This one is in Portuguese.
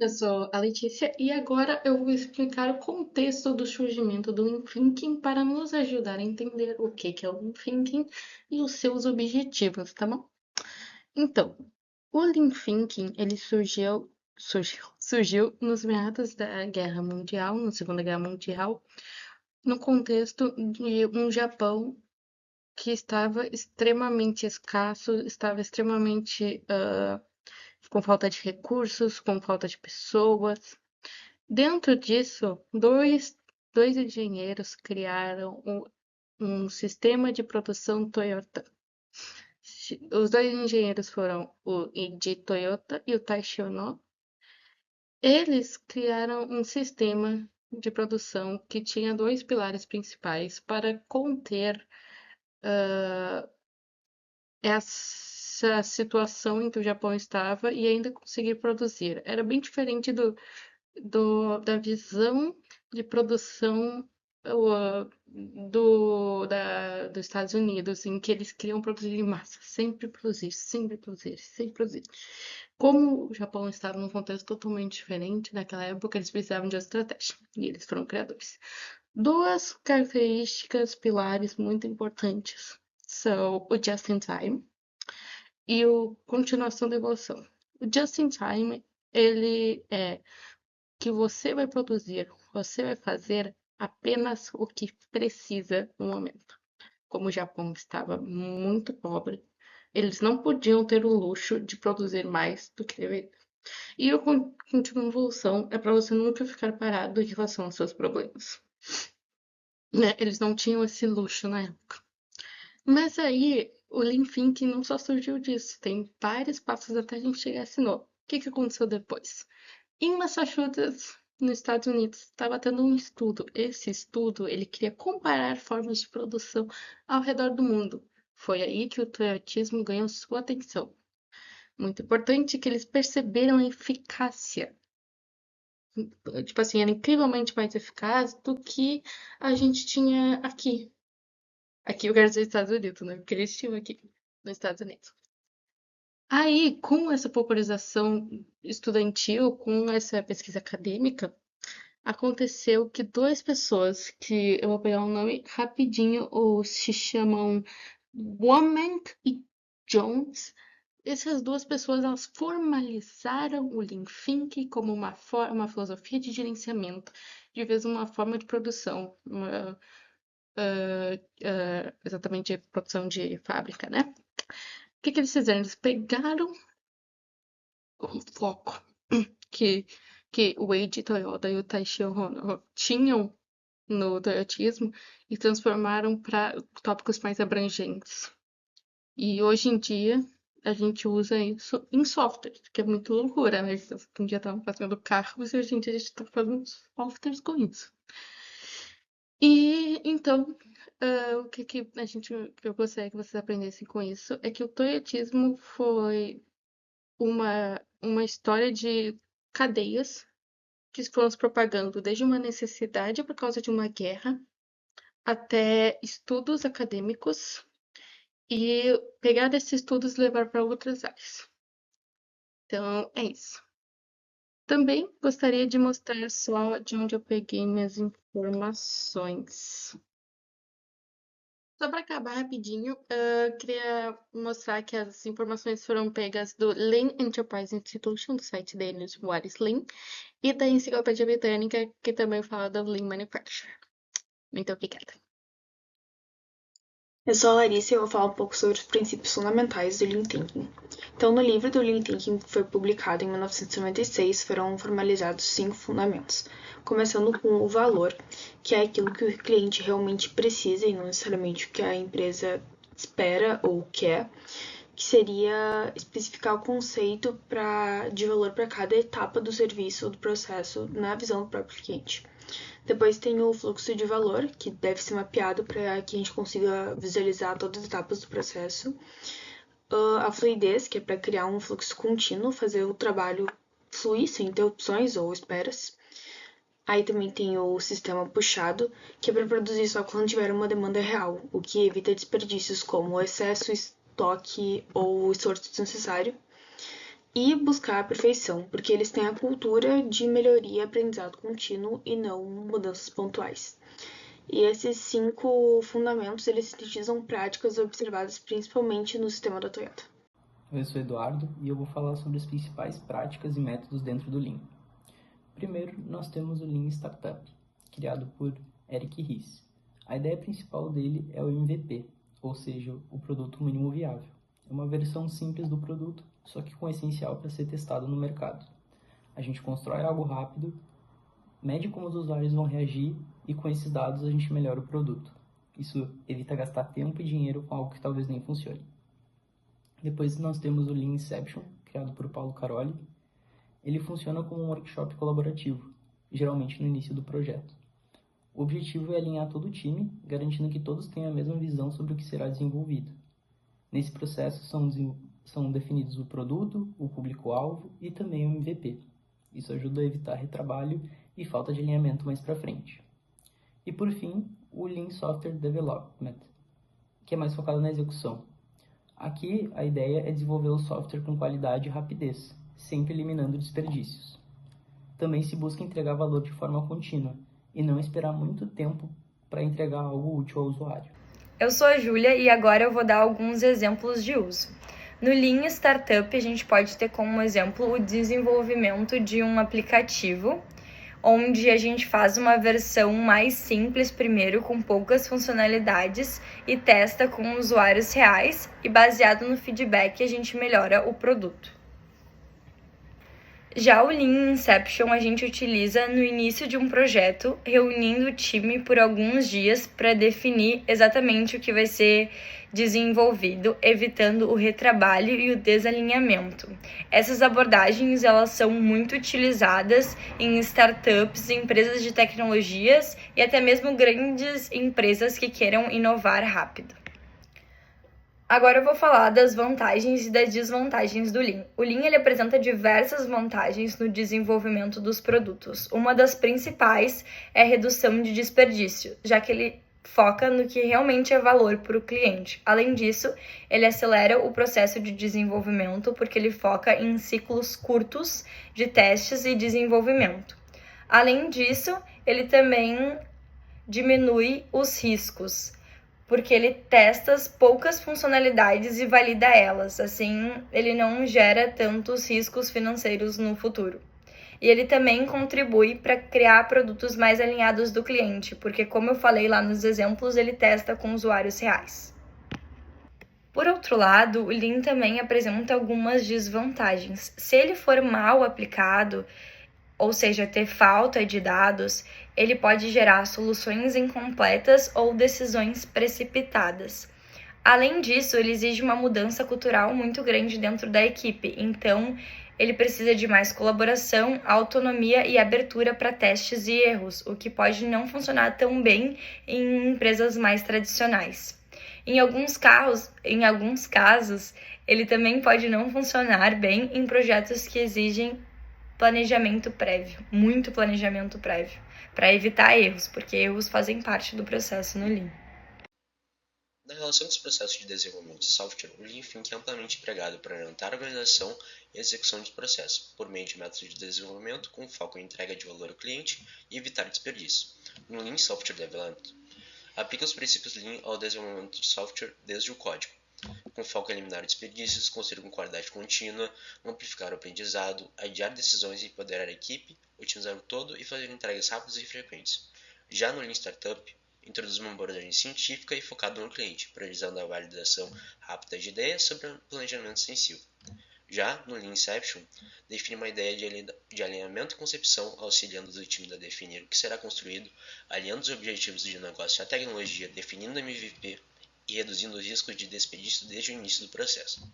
Eu sou a Letícia e agora eu vou explicar o contexto do surgimento do Lean Thinking para nos ajudar a entender o que é o Lean Thinking e os seus objetivos, tá bom? Então, o Lean Thinking ele surgiu nos meados da Guerra Mundial, na Segunda Guerra Mundial, no contexto de um Japão que estava extremamente escasso, estava extremamente com falta de recursos, com falta de pessoas. Dentro disso, dois engenheiros criaram um sistema de produção Toyota. Os dois engenheiros foram o Iji Toyota e o Taishi Ono. Eles criaram um sistema de produção que tinha dois pilares principais para conter essa situação em que o Japão estava e ainda conseguir produzir. Era bem diferente da visão de produção dos Estados Unidos, em que eles queriam produzir em massa, sempre produzir, sempre produzir, sempre produzir. Como o Japão estava num contexto totalmente diferente naquela época, eles precisavam de uma estratégia, e eles foram criadores. Duas características pilares muito importantes são o just in time e o continuação da evolução. O just in time, ele é que você vai produzir, você vai fazer apenas o que precisa no momento. Como o Japão estava muito pobre, eles não podiam ter o luxo de produzir mais do que deveria. E o contínuo evolução é para você nunca ficar parado em relação aos seus problemas. Né? Eles não tinham esse luxo na época. Mas aí, o Lean Thinking não só surgiu disso, tem vários passos até a gente chegar a esse novo. O que aconteceu depois? Em Massachusetts, nos Estados Unidos, estava tendo um estudo. Esse estudo, ele queria comparar formas de produção ao redor do mundo. Foi aí que o toyotismo ganhou sua atenção. Muito importante que eles perceberam a eficácia. Tipo assim, era incrivelmente mais eficaz do que a gente tinha aqui. Aqui eu quero dizer Estados Unidos, né? Porque eles tinham aqui nos Estados Unidos. Aí, com essa popularização estudantil, com essa pesquisa acadêmica, aconteceu que duas pessoas, que eu vou pegar um nome rapidinho, ou se chamam Womack e Jones, essas duas pessoas elas formalizaram o Lean Thinking como uma filosofia de gerenciamento, de vez uma forma de produção, exatamente de produção de fábrica, né? O que eles fizeram? Eles pegaram o foco que, que o Eiji Toyoda e o Taishi Hono tinham no toyotismo e transformaram para tópicos mais abrangentes. E hoje em dia a gente usa isso em software, que é muito loucura, né? Um dia estavam fazendo carros e hoje em dia a gente está fazendo softwares com isso. E então, o que a gente, eu gostaria que vocês aprendessem com isso é que o toyotismo foi uma história de cadeias que foram se propagando desde uma necessidade por causa de uma guerra até estudos acadêmicos e pegar desses estudos e levar para outras áreas. Então, é isso. Também gostaria de mostrar só de onde eu peguei minhas informações. Só para acabar rapidinho, queria mostrar que as informações foram pegas do Lean Enterprise Institution, do site deles, What is Lean, e da Enciclopédia Britânica, que também fala do Lean Manufacturing. Muito obrigada. Eu sou a Larissa e eu vou falar um pouco sobre os princípios fundamentais do Lean Thinking. Então, no livro do Lean Thinking, que foi publicado em 1996, foram formalizados 5 fundamentos, começando com o valor, que é aquilo que o cliente realmente precisa e não necessariamente o que a empresa espera ou quer, que seria especificar o conceito de valor para cada etapa do serviço ou do processo na visão do próprio cliente. Depois tem o fluxo de valor, que deve ser mapeado para que a gente consiga visualizar todas as etapas do processo. A fluidez, que é para criar um fluxo contínuo, fazer o trabalho fluir sem interrupções ou esperas. Aí também tem o sistema puxado, que é para produzir só quando tiver uma demanda real, o que evita desperdícios como excesso, estoque ou esforço desnecessário. e buscar a perfeição, porque eles têm a cultura de melhoria e aprendizado contínuo e não mudanças pontuais. E esses 5 fundamentos, eles sintetizam práticas observadas principalmente no sistema da Toyota. Eu sou Eduardo e eu vou falar sobre as principais práticas e métodos dentro do Lean. Primeiro, nós temos o Lean Startup, criado por Eric Ries. A ideia principal dele é o MVP, ou seja, o produto mínimo viável. É uma versão simples do produto, só que com o essencial para ser testado no mercado. A gente constrói algo rápido, mede como os usuários vão reagir e com esses dados a gente melhora o produto. Isso evita gastar tempo e dinheiro com algo que talvez nem funcione. Depois nós temos o Lean Inception, criado por Paulo Caroli. Ele funciona como um workshop colaborativo, geralmente no início do projeto. O objetivo é alinhar todo o time, garantindo que todos tenham a mesma visão sobre o que será desenvolvido. Nesse processo são definidos o produto, o público-alvo e também o MVP. Isso ajuda a evitar retrabalho e falta de alinhamento mais para frente. E por fim, o Lean Software Development, que é mais focado na execução. Aqui a ideia é desenvolver o software com qualidade e rapidez, sempre eliminando desperdícios. Também se busca entregar valor de forma contínua e não esperar muito tempo para entregar algo útil ao usuário. Eu sou a Júlia e agora eu vou dar alguns exemplos de uso. No Lean Startup, a gente pode ter como exemplo o desenvolvimento de um aplicativo, onde a gente faz uma versão mais simples primeiro, com poucas funcionalidades, e testa com usuários reais, e baseado no feedback a gente melhora o produto. Já o Lean Inception a gente utiliza no início de um projeto, reunindo o time por alguns dias para definir exatamente o que vai ser desenvolvido, evitando o retrabalho e o desalinhamento. Essas abordagens elas são muito utilizadas em startups, empresas de tecnologias e até mesmo grandes empresas que queiram inovar rápido. Agora eu vou falar das vantagens e das desvantagens do Lean. O Lean ele apresenta diversas vantagens no desenvolvimento dos produtos. Uma das principais é a redução de desperdício, já que ele foca no que realmente é valor para o cliente. Além disso, ele acelera o processo de desenvolvimento porque ele foca em ciclos curtos de testes e desenvolvimento. Além disso, ele também diminui os riscos, porque ele testa poucas funcionalidades e valida elas. Assim, ele não gera tantos riscos financeiros no futuro. E ele também contribui para criar produtos mais alinhados do cliente, porque, como eu falei lá nos exemplos, ele testa com usuários reais. Por outro lado, o Lean também apresenta algumas desvantagens. Se ele for mal aplicado, ou seja, ter falta de dados, ele pode gerar soluções incompletas ou decisões precipitadas. Além disso, ele exige uma mudança cultural muito grande dentro da equipe, então ele precisa de mais colaboração, autonomia e abertura para testes e erros, o que pode não funcionar tão bem em empresas mais tradicionais. Em alguns casos, ele também pode não funcionar bem em projetos que exigem planejamento prévio, muito planejamento prévio, para evitar erros, porque erros fazem parte do processo no Lean. Na relação com os processos de desenvolvimento de software, o Lean Thinking é amplamente empregado para orientar a organização e a execução dos processos, por meio de métodos de desenvolvimento com foco em entrega de valor ao cliente e evitar desperdício. No Lean Software Development, aplica os princípios Lean ao desenvolvimento de software desde o código, com foco em eliminar desperdícios, construir com qualidade contínua, amplificar o aprendizado, adiar decisões e empoderar a equipe, otimizar o todo e fazer entregas rápidas e frequentes. Já no Lean Startup, introduz uma abordagem científica e focada no cliente, priorizando a validação rápida de ideias sobre planejamento extensivo. Já no Lean Inception, define uma ideia de alinhamento e concepção, auxiliando o time a definir o que será construído, alinhando os objetivos de negócio à tecnologia, definindo o MVP e reduzindo o risco de desperdício desde o início do processo.